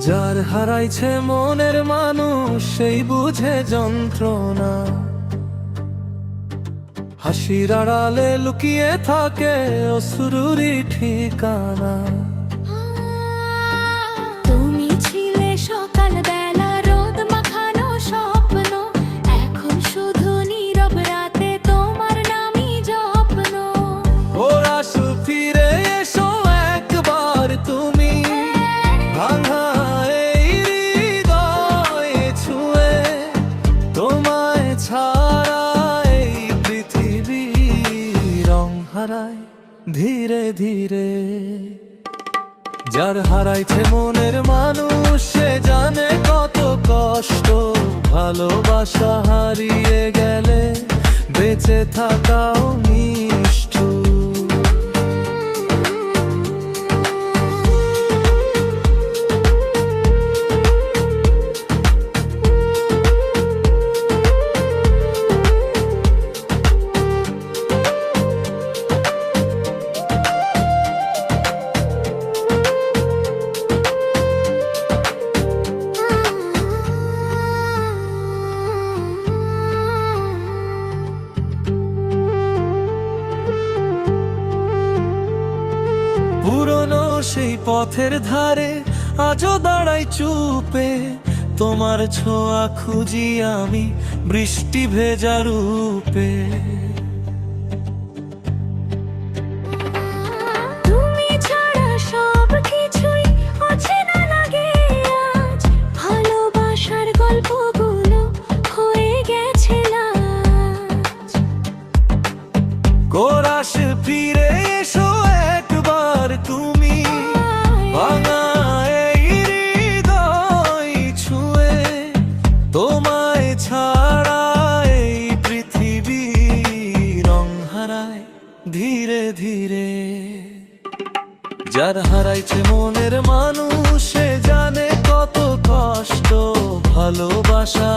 যার হারাইছে মনের মানুষ সেই বুঝে যন্ত্রণা। হাসির আড়ালে লুকিয়ে থাকে অশ্রুরই ঠিকানা। তুমি ছিলে সকাল বেলা রোদ মাখানো স্বপ্ন, এখন শুধু নীরব রাতে তোমার নামই যত্ন। ওরা ফিরে এসো একবার তুমি, ভাঙা এই হৃদয় ছুঁয়ে। তোমায় ছাড়া এই পৃথিবী রং হারায় ধীরে ধীরে। যার হারাইছে মনের মানুষ সে জানে কত কষ্ট। ভালোবাসা হারিয়ে গেলে বেঁচে থাকাও নিষ্ঠুর। পুরনো সেই পথের ধারে আজও দাঁড়াই চুপে। তোমার ছোঁয়া খুঁজি আমি বৃষ্টি ভেজা রূপে। তুমি ছাড়া সব কিছুই অচেনা লাগে আজ, ভালোবাসার গল্পগুলো হয়ে গেছে লাজ। কোরাস ফিরে এসো একবার তুমি, ভাঙা এই হৃদয় ছুঁয়ে। তোমায় ছাড়া এই পৃথিবী রং হারায় ধীরে ধীরে। যার হারাইছে মনের মানুষ সে জানে কত কষ্ট। ভালোবাসা